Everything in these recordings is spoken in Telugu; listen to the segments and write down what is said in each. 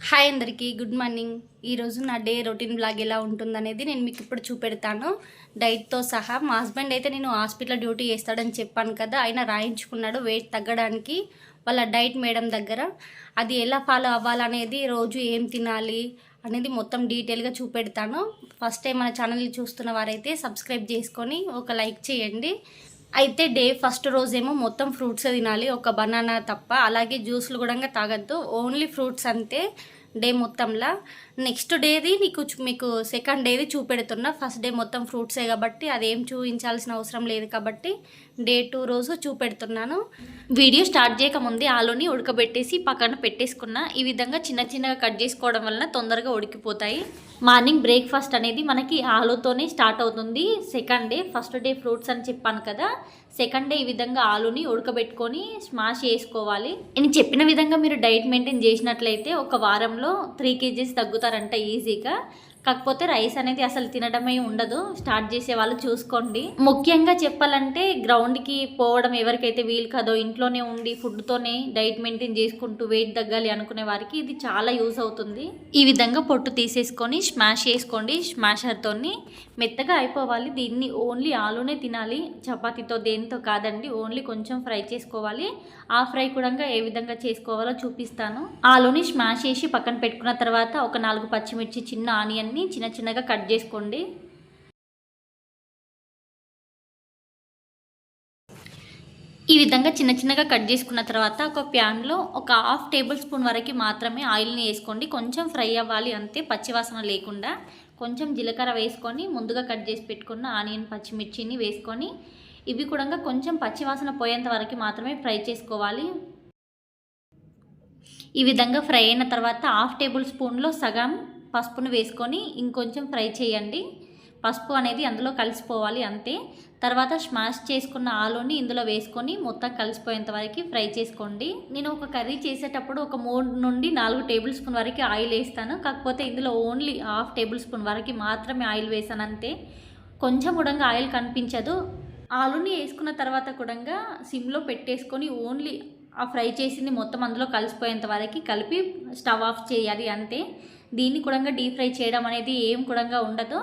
హాయ్ అందరికీ గుడ్ మార్నింగ్. ఈరోజు నా డే రొటీన్ బ్లాగ్ ఎలా ఉంటుందనేది నేను మీకు ఇప్పుడు చూపెడతాను డైట్తో సహా. మా హస్బెండ్ అయితే నేను హాస్పిటల్ డ్యూటీ చేస్తాడని చెప్పాను కదా, ఆయన రాయించుకున్నాడు వెయిట్ తగ్గడానికి వాళ్ళ డైట్ మేడం దగ్గర. అది ఎలా ఫాలో అవ్వాలనేది, రోజు ఏం తినాలి అనేది మొత్తం డీటెయిల్గా చూపెడతాను. ఫస్ట్ టైం మన ఛానల్ని చూస్తున్న వారైతే సబ్స్క్రైబ్ చేసుకొని ఒక లైక్ చేయండి. అయితే డే ఫస్ట్ రోజేమో మొత్తం ఫ్రూట్స్ తినాలి, ఒక బనానా తప్ప. అలాగే జ్యూస్లు కూడా తాగద్దు, ఓన్లీ ఫ్రూట్స్ అంతే డే మొత్తంలో. నెక్స్ట్ డేది మీకు సెకండ్ డేది చూపెడుతున్నా. ఫస్ట్ డే మొత్తం ఫ్రూట్సే కాబట్టి అదేం చూపించాల్సిన అవసరం లేదు కాబట్టి డే 2 రోజు చూపెడుతున్నాను. వీడియో స్టార్ట్ చేయకముందే ఆలుని ఉడకబెట్టేసి పక్కన పెట్టేసుకున్నా. ఈ విధంగా చిన్న చిన్నగా కట్ చేసుకోవడం వలన తొందరగా ఉడికిపోతాయి. మార్నింగ్ బ్రేక్ఫాస్ట్ అనేది మనకి ఆలుతోనే స్టార్ట్ అవుతుంది. Second day, first day fruits అని చెప్పాను కదా, సెకండ్ డే ఈ విధంగా ఆలుని ఉడకబెట్టుకొని స్మాష్ చేసుకోవాలి. నేను చెప్పిన విధంగా మీరు డైట్ మెయింటైన్ చేసినట్లయితే ఒక వారంలో 3 kgs తగ్గుతారంట ఈజీగా. కాకపోతే రైస్ అనేది అసలు తినడమే ఉండదు, స్టార్ట్ చేసే వాళ్ళు చూసుకోండి. ముఖ్యంగా చెప్పాలంటే గ్రౌండ్కి పోవడం ఎవరికైతే వీలు కాదో, ఇంట్లోనే ఉండి ఫుడ్తోనే డైట్ మెయింటైన్ చేసుకుంటూ వెయిట్ తగ్గాలి అనుకునే వారికి ఇది చాలా యూజ్ అవుతుంది. ఈ విధంగా పొట్టు తీసేసుకొని స్మాష్ చేసుకోండి. స్మాషర్తోని మెత్తగా అయిపోవాలి. దీన్ని ఓన్లీ ఆలునే తినాలి, చపాతీతో దేంతో కాదండి. ఓన్లీ కొంచెం ఫ్రై చేసుకోవాలి. ఆ ఫ్రై కూడా ఏ విధంగా చేసుకోవాలో చూపిస్తాను. ఆలుని స్మాష్ చేసి పక్కన పెట్టుకున్న తర్వాత ఒక 4 పచ్చిమిర్చి, చిన్న ఆనియన్ చిన్న చిన్నగా కట్ చేసుకోండి. ఈ విధంగా చిన్న చిన్నగా కట్ చేసుకున్న తర్వాత ఒక ప్యాన్లో ఒక 1/2 టేబుల్ స్పూన్ వరకు మాత్రమే ఆయిల్ని వేసుకోండి. కొంచెం ఫ్రై అవ్వాలి అంతే, పచ్చివాసన లేకుండా. కొంచెం జీలకర్ర వేసుకొని ముందుగా కట్ చేసి పెట్టుకున్న ఆనియన్, పచ్చిమిర్చిని వేసుకొని ఇవి కూడా కొంచెం పచ్చివాసన పోయేంత వరకు మాత్రమే ఫ్రై చేసుకోవాలి. ఈ విధంగా ఫ్రై అయిన తర్వాత 1/2 టేబుల్ స్పూన్లో సగం పసుపును వేసుకొని ఇంకొంచెం ఫ్రై చేయండి. పసుపు అనేది అందులో కలిసిపోవాలి అంతే. తర్వాత స్మాష్ చేసుకున్న ఆలుని ఇందులో వేసుకొని మొత్తం కలిసిపోయేంత వరకు ఫ్రై చేసుకోండి. నేను ఒక కర్రీ చేసేటప్పుడు ఒక 3 నుండి 4 టేబుల్ స్పూన్ వరకు ఆయిల్ వేస్తాను. కాకపోతే ఇందులో ఓన్లీ 1/2 టేబుల్ స్పూన్ వరకు మాత్రమే ఆయిల్ వేసాను అంతే. కొంచెం కూడా ఆయిల్ కనిపించదు. ఆలుని వేసుకున్న తర్వాత కూడా సిమ్లో పెట్టేసుకొని ఓన్లీ ఆ ఫ్రై చేసింది మొత్తం అందులో కలిసిపోయేంత వరకు కలిపి స్టవ్ ఆఫ్ చేయాలి అంతే. దీన్ని కూడా డీప్ ఫ్రై చేయడం అనేది ఏం కూడా ఉండదు.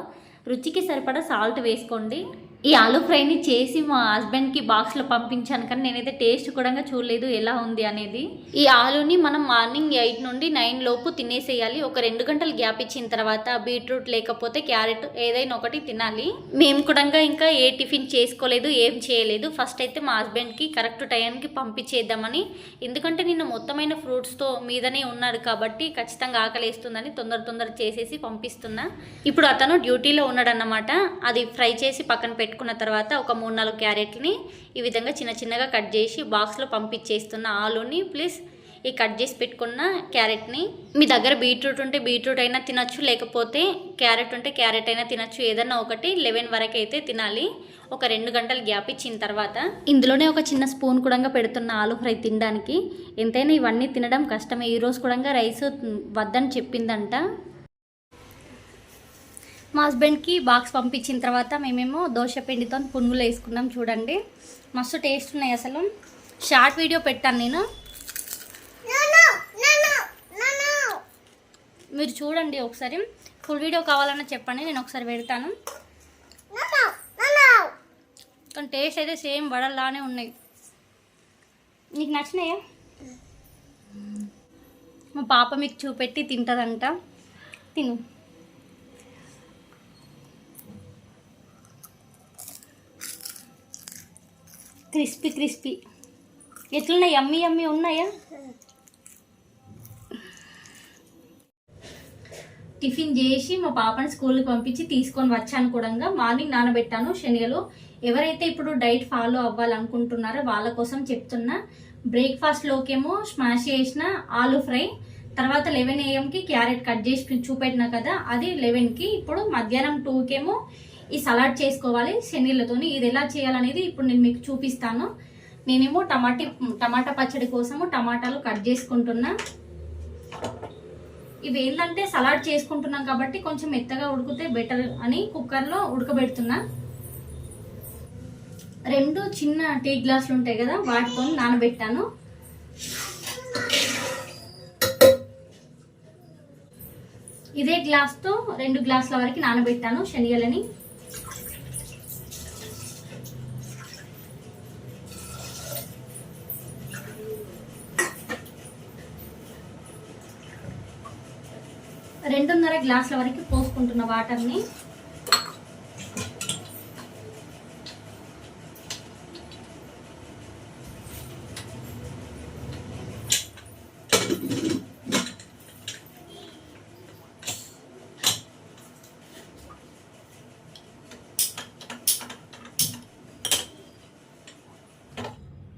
రుచికి సరిపడా సాల్ట్ వేసుకోండి. ఈ ఆలు ఫ్రైని చేసి మా హస్బెండ్కి బాక్స్లో పంపించాను, కానీ నేనైతే టేస్ట్ కూడా చూడలేదు ఎలా ఉంది అనేది. ఈ ఆలుని మనం మార్నింగ్ 8 నుండి 9 లోపు తినేసేయాలి. ఒక 2 గంటలు గ్యాప్ ఇచ్చిన తర్వాత బీట్రూట్ లేకపోతే క్యారెట్ ఏదైనా ఒకటి తినాలి. మేము కూడా ఇంకా ఏ టిఫిన్ చేసుకోలేదు, ఏం చేయలేదు. ఫస్ట్ అయితే మా హస్బెండ్కి కరెక్ట్ టైంకి పంపించేద్దామని, ఎందుకంటే నిన్న మొత్తమైన ఫ్రూట్స్తో మీదనే ఉన్నాడు కాబట్టి ఖచ్చితంగా ఆకలేస్తుందని తొందర చేసేసి పంపిస్తున్నా. ఇప్పుడు అతను డ్యూటీలో ఉన్నాడన్నమాట. అది ఫ్రై చేసి పక్కన పెట్టుకున్న తర్వాత ఒక 3-4 క్యారెట్ని ఈ విధంగా చిన్న చిన్నగా కట్ చేసి బాక్స్లో పంపించేస్తున్న ఆలుని ప్లస్ ఈ కట్ చేసి పెట్టుకున్న క్యారెట్ని. మీ దగ్గర బీట్రూట్ ఉంటే బీట్రూట్ అయినా తినచ్చు, లేకపోతే క్యారెట్ ఉంటే క్యారెట్ అయినా తినచ్చు. ఏదన్నా ఒకటి 11 వరకు అయితే తినాలి. ఒక 2 గంటలు గ్యాప్ ఇచ్చిన తర్వాత ఇందులోనే ఒక చిన్న స్పూన్ కూడా పెడుతున్న ఆలు ఫ్రై తినడానికి. ఎంతైనా ఇవన్నీ తినడం కష్టమే. ఈరోజు కూడా రైస్ వద్దని చెప్పిందంట. మా హస్బెండ్కి బాక్స్ పంపించిన తర్వాత మేమేమో దోశ పిండితో పునుగులు వేసుకున్నాం. చూడండి మస్తు టేస్ట్ ఉన్నాయి. అసలు షార్ట్ వీడియో పెట్టాను నేను, మీరు చూడండి ఒకసారి. ఫుల్ వీడియో కావాలన్నా చెప్పండి, నేను ఒకసారి పెడతాను. కానీ టేస్ట్ అయితే సేమ్ వడల్లానే ఉన్నాయి. నీకు నచ్చినాయా? మా పాప మీకు చూపెట్టి తింటుందంట, తిను. క్రిస్పీ ఎట్లున్నాయి? యమ్మీ ఉన్నాయా? టిఫిన్ చేసి మా పాపని స్కూల్కి పంపించి తీసుకొని వచ్చాను కూడా. మార్నింగ్ నానబెట్టాను శనగలు. ఎవరైతే ఇప్పుడు డైట్ ఫాలో అవ్వాలనుకుంటున్నారో వాళ్ళ కోసం చెప్తున్నా. బ్రేక్ఫాస్ట్లోకేమో స్మాష్ చేసిన ఆలు ఫ్రై, తర్వాత 11 AM క్యారెట్ కట్ చేసి చూపెట్టినా కదా, అది 11కి. ఇప్పుడు మధ్యాహ్నం 2కేమో ఈ సలాడ్ చేసుకోవాలి శనగలతోని. ఇది ఎలా చేయాలనేది ఇప్పుడు నేను మీకు చూపిస్తాను. నేనేమో టమాటా పచ్చడి కోసము టమాటాలు కట్ చేసుకుంటున్నా. ఇవి ఏంటంటే సలాడ్ చేసుకుంటున్నాం కాబట్టి కొంచెం మెత్తగా ఉడికితే బెటర్ అని కుక్కర్లో ఉడకబెడుతున్నా. 2 చిన్న టీ గ్లాసులు ఉంటాయి కదా, వాటితో నానబెట్టాను. ఇదే గ్లాస్తో 2 గ్లాసుల వరకు నానబెట్టాను శనగలని. రెండున్నర గ్లాసుల వరకు పోసుకుంటున్న వాటర్ని.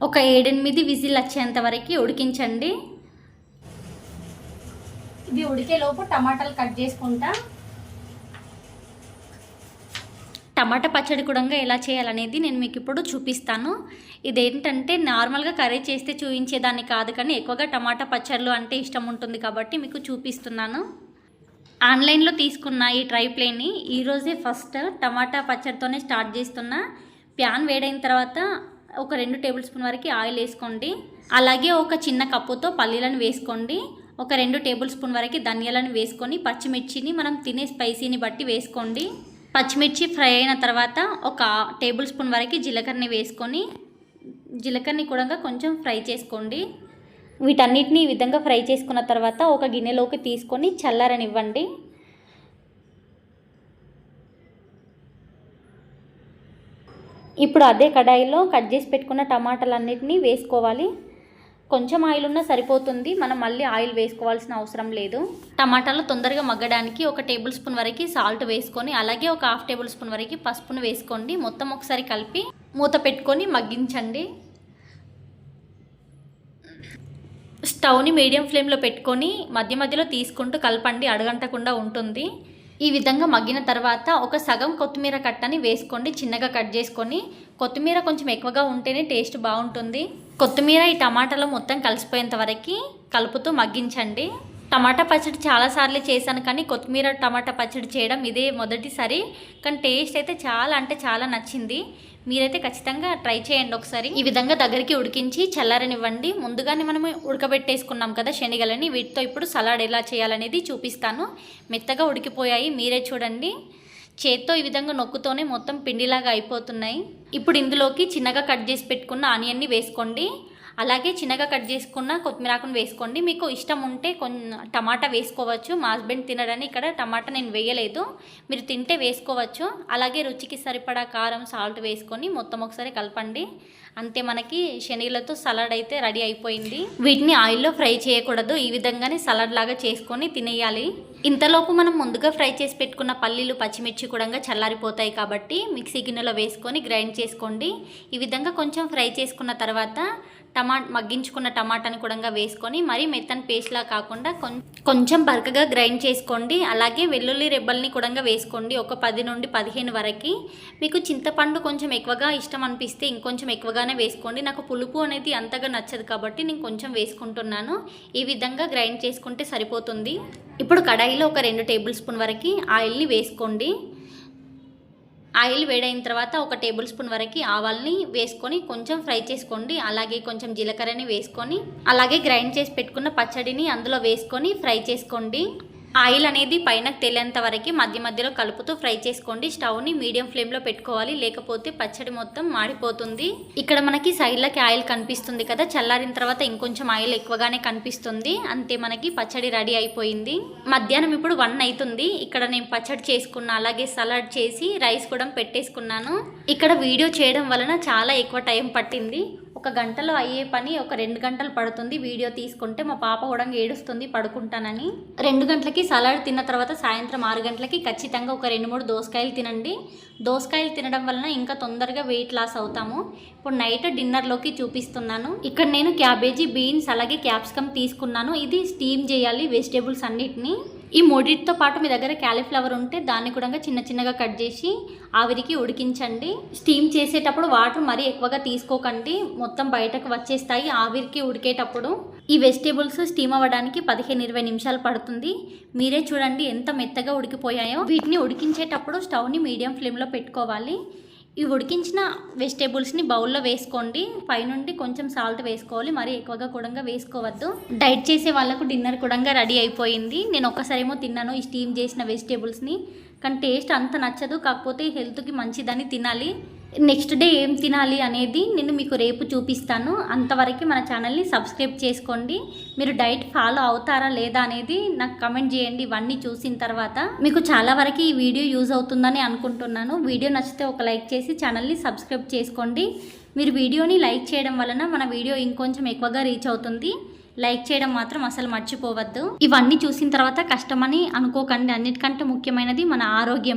ఒక 7-8 విజిల్ వచ్చేంత వరకు ఉడికించండి. ఇది ఉడికేలోపు టమాటాలు కట్ చేసుకుంటా. టమాటా పచ్చడి కూడా ఎలా చేయాలనేది నేను మీకు ఇప్పుడు చూపిస్తాను. ఇదేంటంటే నార్మల్గా కర్రీ చేస్తే చూపించేదాన్ని కాదు, కానీ ఎక్కువగా టమాటా పచ్చళ్ళు అంటే ఇష్టం ఉంటుంది కాబట్టి మీకు చూపిస్తున్నాను. ఆన్లైన్లో తీసుకున్న ఈ ట్రై ప్లేని ఈరోజే ఫస్ట్ టమాటా పచ్చడితోనే స్టార్ట్ చేస్తున్నా. ప్యాన్ వేడైన తర్వాత ఒక 2 టేబుల్ స్పూన్ వరకు ఆయిల్ వేసుకోండి. అలాగే ఒక చిన్న కప్పుతో పల్లీలను వేసుకోండి. ఒక 2 టేబుల్ స్పూన్ వరకు ధనియాలను వేసుకొని పచ్చిమిర్చిని మనం తినే స్పైసీని బట్టి వేసుకోండి. పచ్చిమిర్చి ఫ్రై అయిన తర్వాత ఒక టేబుల్ స్పూన్ వరకు జీలకర్రని వేసుకొని జీలకర్రని కూడా కొంచెం ఫ్రై చేసుకోండి. వీటన్నిటిని ఈ విధంగా ఫ్రై చేసుకున్న తర్వాత ఒక గిన్నెలోకి తీసుకొని చల్లారనివ్వండి. ఇప్పుడు అదే కడాయిలో కట్ చేసి పెట్టుకున్న టమాటాలన్నిటిని వేసుకోవాలి. కొంచెం ఆయిల్ ఉన్నా సరిపోతుంది, మనం మళ్ళీ ఆయిల్ వేసుకోవాల్సిన అవసరం లేదు. టమాటాలు తొందరగా మగ్గడానికి ఒక టేబుల్ స్పూన్ వరకు సాల్ట్ వేసుకొని అలాగే ఒక 1/2 టేబుల్ స్పూన్ వరకు పసుపును వేసుకోండి. మొత్తం ఒకసారి కలిపి మూత పెట్టుకొని మగ్గించండి. స్టవ్ని మీడియం ఫ్లేమ్లో పెట్టుకొని మధ్య మధ్యలో తీసుకుంటూ కలపండి, అడగంటకుండా ఉంటుంది. ఈ విధంగా మగ్గిన తర్వాత ఒక సగం కొత్తిమీర కట్టని వేసుకోండి, చిన్నగా కట్ చేసుకొని. కొత్తిమీర కొంచెం ఎక్కువగా ఉంటేనే టేస్ట్ బాగుంటుంది. కొత్తిమీర ఈ టమాటాలో మొత్తం కలిసిపోయేంత వరకు కలుపుతూ మగ్గించండి. టమాటా పచ్చడి చాలాసార్లు చేశాను, కానీ కొత్తిమీర టమాటా పచ్చడి చేయడం ఇదే మొదటిసారి. కానీ టేస్ట్ అయితే చాలా నచ్చింది. మీరైతే ఖచ్చితంగా ట్రై చేయండి ఒకసారి. ఈ విధంగా దగ్గరికి ఉడికించి చల్లారనివ్వండి. ముందుగానే మనం ఉడకబెట్టేసుకున్నాం కదా శనగలని, వీటితో ఇప్పుడు సలాడ్ ఎలా చేయాలనేది చూపిస్తాను. మెత్తగా ఉడికిపోయాయి, మీరే చూడండి. చేత్తో ఈ విధంగా నొక్కుతోనే మొత్తం పిండిలాగా అయిపోతున్నాయి. ఇప్పుడు ఇందులోకి చిన్నగా కట్ చేసి పెట్టుకున్న ఆనియన్ని వేసుకోండి. అలాగే చిన్నగా కట్ చేసుకున్న కొత్తిమీరాకును వేసుకోండి. మీకు ఇష్టం ఉంటే టమాటా వేసుకోవచ్చు. మా హస్బెండ్ తినడని ఇక్కడ టమాటా నేను వేయలేదు, మీరు తింటే వేసుకోవచ్చు. అలాగే రుచికి సరిపడా కారం, సాల్ట్ వేసుకొని మొత్తం ఒకసారి కలపండి. అంతే, మనకి శనగలతో సలాడ్ అయితే రెడీ అయిపోయింది. వీటిని ఆయిల్లో ఫ్రై చేయకూడదు, ఈ విధంగానే సలాడ్ లాగా చేసుకొని తినేయాలి. ఇంతలోపు మనం ముందుగా ఫ్రై చేసి పెట్టుకున్న పల్లీలు, పచ్చిమిర్చి కూడా చల్లారిపోతాయి కాబట్టి మిక్సీ గిన్నెలో వేసుకొని గ్రైండ్ చేసుకోండి. ఈ విధంగా కొంచెం ఫ్రై చేసుకున్న తర్వాత మగ్గించుకున్న టమాటాని కూడా వేసుకొని మరీ మెత్తని పేస్ట్లా కాకుండా కొంచెం బరకగా గ్రైండ్ చేసుకోండి. అలాగే వెల్లుల్లి రెబ్బల్ని కూడా వేసుకోండి, ఒక 10 నుండి 15 వరకు. మీకు చింతపండు కొంచెం ఎక్కువగా ఇష్టం అనిపిస్తే ఇంకొంచెం ఎక్కువగానే వేసుకోండి. నాకు పులుపు అనేది అంతగా నచ్చదు కాబట్టి నేను కొంచెం వేసుకుంటున్నాను. ఈ విధంగా గ్రైండ్ చేసుకుంటే సరిపోతుంది. ఇప్పుడు కడాయిలో ఒక 2 టేబుల్ స్పూన్ వరకు ఆయిల్ని వేసుకోండి. ఆయిల్ వేడైన తర్వాత ఒక టేబుల్ స్పూన్ వరకు ఆవాల్ని వేసుకొని కొంచెం ఫ్రై చేసుకోండి. అలాగే కొంచెం జీలకర్రని వేసుకొని అలాగే గ్రైండ్ చేసి పెట్టుకున్న పచ్చడిని అందులో వేసుకొని ఫ్రై చేసుకోండి. ఆయిల్ అనేది పైన తేలేంత వరకు మధ్య మధ్యలో కలుపుతూ ఫ్రై చేసుకోండి. స్టవ్ని మీడియం ఫ్లేమ్లో పెట్టుకోవాలి, లేకపోతే పచ్చడి మొత్తం మాడిపోతుంది. ఇక్కడ మనకి సైడ్లకి ఆయిల్ కనిపిస్తుంది కదా, చల్లారిన తర్వాత ఇంకొంచెం ఆయిల్ ఎక్కువగానే కనిపిస్తుంది. అంతే, మనకి పచ్చడి రెడీ అయిపోయింది. మధ్యాహ్నం ఇప్పుడు 1 అవుతుంది. ఇక్కడ నేను పచ్చడి చేసుకున్నా, అలాగే సలాడ్ చేసి రైస్ కూడా పెట్టేసుకున్నాను. ఇక్కడ వీడియో చేయడం వలన చాలా ఎక్కువ టైం పట్టింది. 1 గంటలో అయ్యే పని ఒక 2 గంటలు పడుతుంది వీడియో తీసుకుంటే. మా పాప కూడా ఏడుస్తుంది పడుకుంటానని. 2 గంటలకి సలాడ్ తిన్న తర్వాత సాయంత్రం 6 గంటలకి ఖచ్చితంగా ఒక 2-3 దోసకాయలు తినండి. దోసకాయలు తినడం వలన ఇంకా తొందరగా వెయిట్ లాస్ అవుతాము. ఇప్పుడు నైట్ డిన్నర్లోకి చూపిస్తున్నాను. ఇక్కడ నేను క్యాబేజీ, బీన్స్ అలాగే క్యాప్సికమ్ తీసుకున్నాను. ఇది స్టీమ్ చేయాలి వెజిటేబుల్స్ అన్నిటిని. ఈ మూడింటితో పాటు మీ దగ్గర క్యాలీఫ్లవర్ ఉంటే దాన్ని కూడా చిన్నగా కట్ చేసి ఆవిరికి ఉడికించండి. స్టీమ్ చేసేటప్పుడు వాటర్ మరీ ఎక్కువగా తీసుకోకండి, మొత్తం బయటకు వచ్చేస్తాయి ఆవిరికి ఉడికేటప్పుడు. ఈ వెజిటేబుల్స్ స్టీమ్ అవ్వడానికి 15-20 నిమిషాలు పడుతుంది. మీరే చూడండి ఎంత మెత్తగా ఉడికిపోయాయో. వీటిని ఉడికించేటప్పుడు స్టవ్ని మీడియం ఫ్లేమ్లో పెట్టుకోవాలి. ఈ ఉడికించిన వెజిటేబుల్స్ని బౌల్లో వేసుకోండి. పైనుండి కొంచెం సాల్ట్ వేసుకోవాలి, మరీ ఎక్కువగా కూడా వేసుకోవద్దు. డైట్ చేసే వాళ్ళకు డిన్నర్ కూడా రెడీ అయిపోయింది. నేను ఒక్కసారేమో తిన్నాను ఈ స్టీమ్ చేసిన వెజిటేబుల్స్ని, కానీ టేస్ట్ అంత నచ్చదు. కాకపోతే హెల్త్కి మంచిదని తినాలి. నెక్స్ట్ డే ఏం తినాలి అనేది నేను మీకు రేపు చూపిస్తాను. అంతవరకు మన ఛానల్ని సబ్స్క్రైబ్ చేసుకోండి. మీరు డైట్ ఫాలో అవుతారా లేదా అనేది నాకు కమెంట్ చేయండి. ఇవన్నీ చూసిన తర్వాత మీకు చాలా వరకు ఈ వీడియో యూజ్ అవుతుందని అనుకుంటున్నాను. వీడియో నచ్చితే ఒక లైక్ చేసి ఛానల్ని సబ్స్క్రైబ్ చేసుకోండి. మీరు వీడియోని లైక్ చేయడం వలన మన వీడియో ఇంకొంచెం ఎక్కువగా రీచ్ అవుతుంది. లైక్ చేయడం మాత్రం అసలు మర్చిపోవద్దు. ఇవన్నీ చూసిన తర్వాత కష్టమని అనుకోకండి. అన్నిటికంటే ముఖ్యమైనది మన ఆరోగ్యమే.